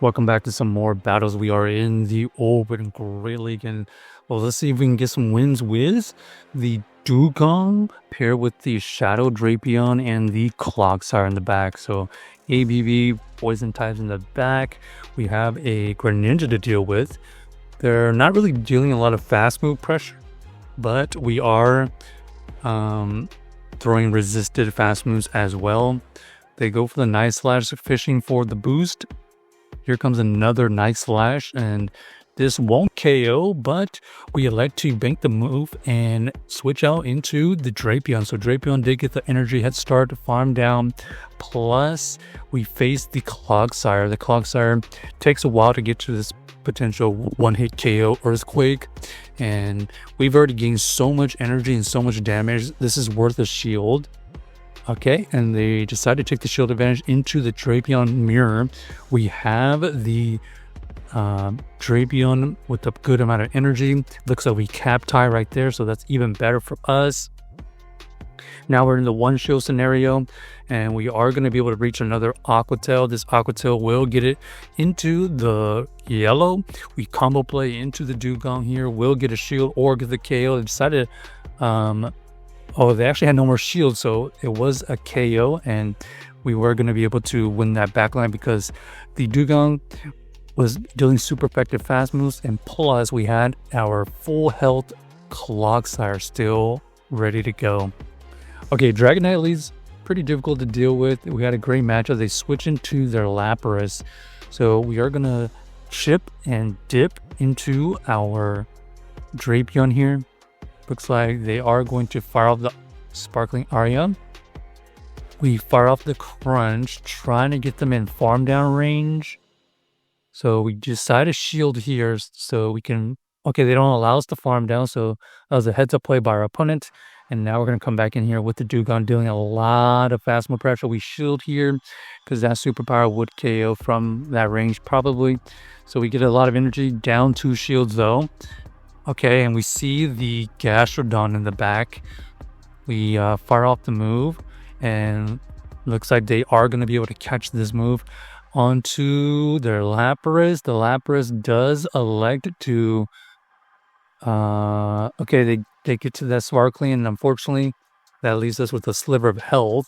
Welcome back to some more battles. We are in the Open Great League, and well, let's see if we can get some wins with the Dewgong paired with the Shadow Drapion and the Clodsire in the back. So ABB poison types in the back. We have a Greninja to deal with. They're not really dealing a lot of fast move pressure, but we are throwing resisted fast moves as well. They go for the Night Slash, fishing for the boost. Here comes another Night Slash, and this won't KO, but we elect to bank the move and switch out into the Drapion. So Drapion did get the energy head start to farm down, plus we face the Clodsire. The Clodsire takes a while to get to this potential one-hit KO Earthquake, and we've already gained so much energy and so much damage. This is worth a shield. Okay, and they decide to take the shield advantage into the Drapion mirror. We have the Drapion with a good amount of energy. Looks like we cap tie right there, so that's even better for us. Now we're in the one shield scenario, and we are going to be able to reach another Aqua Tail. This Aqua Tail will get it into the yellow. We combo play into the Dewgong here. We'll get a shield or get the KO. They decided oh, they actually had no more shield, so it was a KO, and we were going to be able to win that backline because the Dewgong was dealing super effective fast moves, and plus we had our full health Clodsire still ready to go. Okay, Dragonite leads pretty difficult to deal with. We had a great matchup. They switch into their Lapras, so we are going to chip and dip into our Drapion here. Looks like they are going to fire off the Sparkling Aria. We fire off the Crunch, trying to get them in farm down range. So we decide to shield here so we can... Okay, they don't allow us to farm down, so that was a heads-up play by our opponent. And now we're going to come back in here with the Dewgong dealing a lot of fast move pressure. We shield here because that superpower would KO from that range probably. So we get a lot of energy, down 2 shields though. Okay, and we see the Gastrodon in the back. We fire off the move, and looks like they are going to be able to catch this move onto their Lapras. The Lapras does elect to... okay, they get to that Sparkling, and unfortunately, that leaves us with a sliver of health.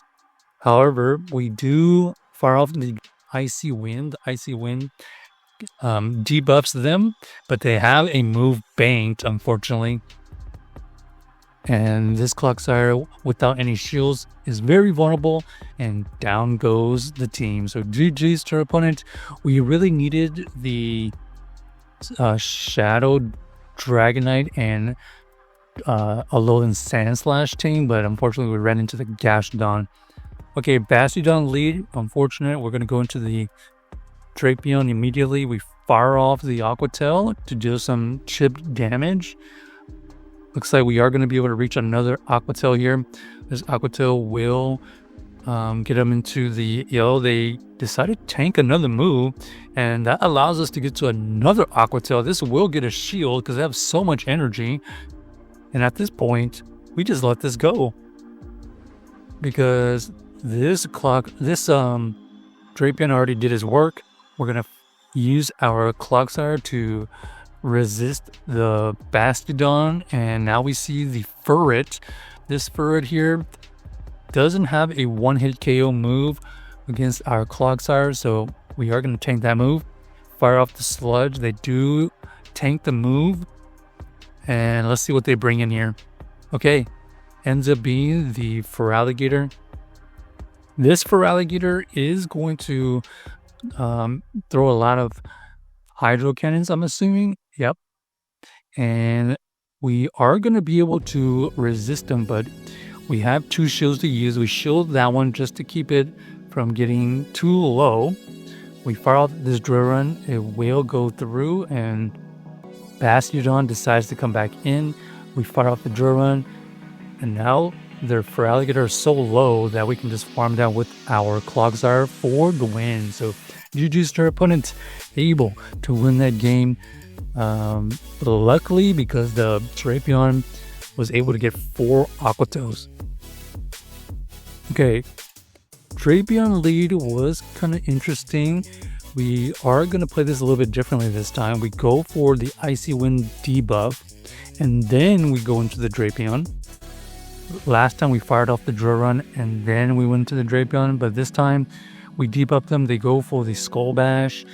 However, we do fire off the Icy Wind. Icy Wind debuffs them, but they have a move banked, unfortunately. And this Clodsire, without any shields, is very vulnerable, and down goes the team. So GG's to our opponent. We really needed the Shadow Dragonite and Alolan Sandslash team, but unfortunately we ran into the Gastrodon. Okay, Bastiodon lead. Unfortunate. We're going to go into the Drapion immediately. We fire off the Aqua Tail to do some chipped damage. Looks like we are going to be able to reach another Aqua Tail here. This Aqua Tail will get them into the yellow. They decided to tank another move, and that allows us to get to another Aqua Tail. This will get a shield because they have so much energy. And at this point, we just let this go because this Drapion already did his work. We're going to use our Clodsire to resist the Bastiodon, and now we see the Furret. This Furret here doesn't have a one-hit KO move against our Clodsire, so we are going to tank that move. Fire off the Sludge. They do tank the move, and let's see what they bring in here. Okay, ends up being the Feraligatr. This Feraligatr is going to throw a lot of hydro cannons, I'm assuming. Yep. And we are going to be able to resist them, but we have 2 shields to use. We shield that one just to keep it from getting too low. We fire off this drill run. It will go through, and Bastiodon decides to come back in. We fire off the drill run, and now their Feraligatr is so low that we can just farm down with our Clodsire for the win. So GG's to our opponent, able to win that game. Luckily, because the Drapion was able to get 4 Aqua Tails. Okay, Drapion lead was kind of interesting. we are going to play this a little bit differently this time. We go for the Icy Wind debuff, and then we go into the Drapion. Last time we fired off the Drill Run, and then we went to the Drapion, but this time we debuff them. They go for the Skull Bash,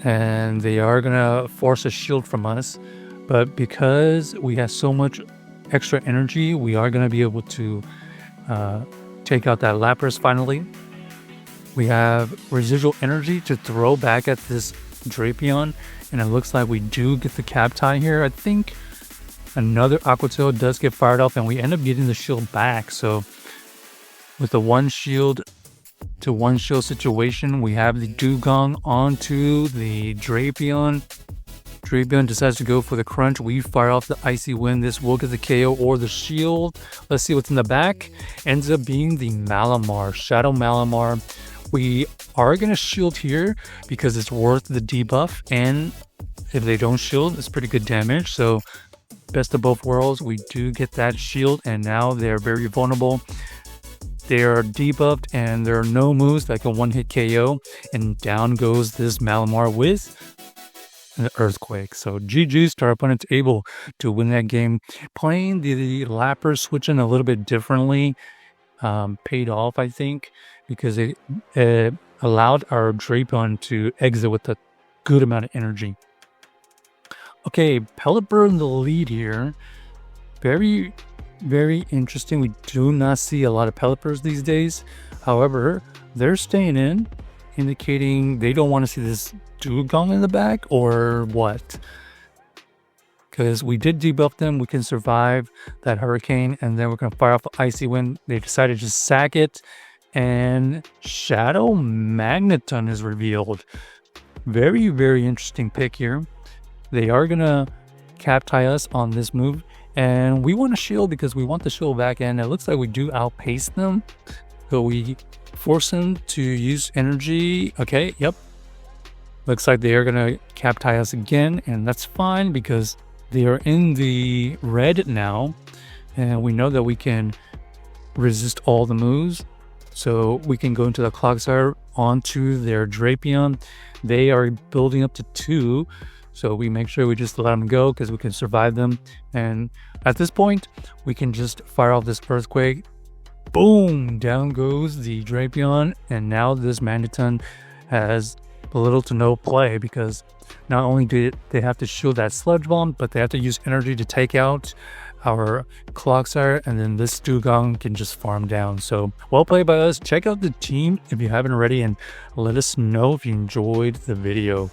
and they are going to force a shield from us. But because we have so much extra energy, we are going to be able to take out that Lapras finally. We have residual energy to throw back at this Drapion, and it looks like we do get the cap tie here. I think another Aqua Tail does get fired off, and we end up getting the shield back. So with the one shield to one shield situation, we have the Dewgong onto the Drapion. Drapion decides to go for the crunch. We fire off the Icy Wind. This will get the KO or the shield. Let's see what's in the back. Ends up being the Malamar, Shadow Malamar. We are going to shield here because it's worth the debuff, and if they don't shield, it's pretty good damage. So best of both worlds, we do get that shield, and now they're very vulnerable. They are debuffed, and there are no moves that can one-hit KO, and down goes this Malamar with an Earthquake. So GG's to our opponents, able to win that game. Playing the Lapras, switching a little bit differently, paid off, I think, because it allowed our Drapion to exit with a good amount of energy. Okay, Pelipper in the lead here. Very, very interesting. We do not see a lot of Pelippers these days. However, they're staying in, indicating they don't want to see this Dewgong in the back, or what? Because we did debuff them, we can survive that Hurricane, and then we're going to fire off the Icy Wind. They decided to just sack it, and Shadow Magneton is revealed. Very, very interesting pick here. They are going to cap tie us on this move, and we want to shield because we want the shield back, and it looks like we do outpace them. So we force them to use energy. Okay, yep. Looks like they are going to cap tie us again, and that's fine because they are in the red now, and we know that we can resist all the moves. So we can go into the Clodsire onto their Drapion. They are building up to 2, so we make sure we just let them go because we can survive them. And at this point, we can just fire off this Earthquake. Boom! Down goes the Drapion, and now this Magneton has little to no play because not only do they have to shield that Sludge Bomb, but they have to use energy to take out our Clodsire, and then this Dewgong can just farm down. So well played by us. Check out the team if you haven't already, and let us know if you enjoyed the video.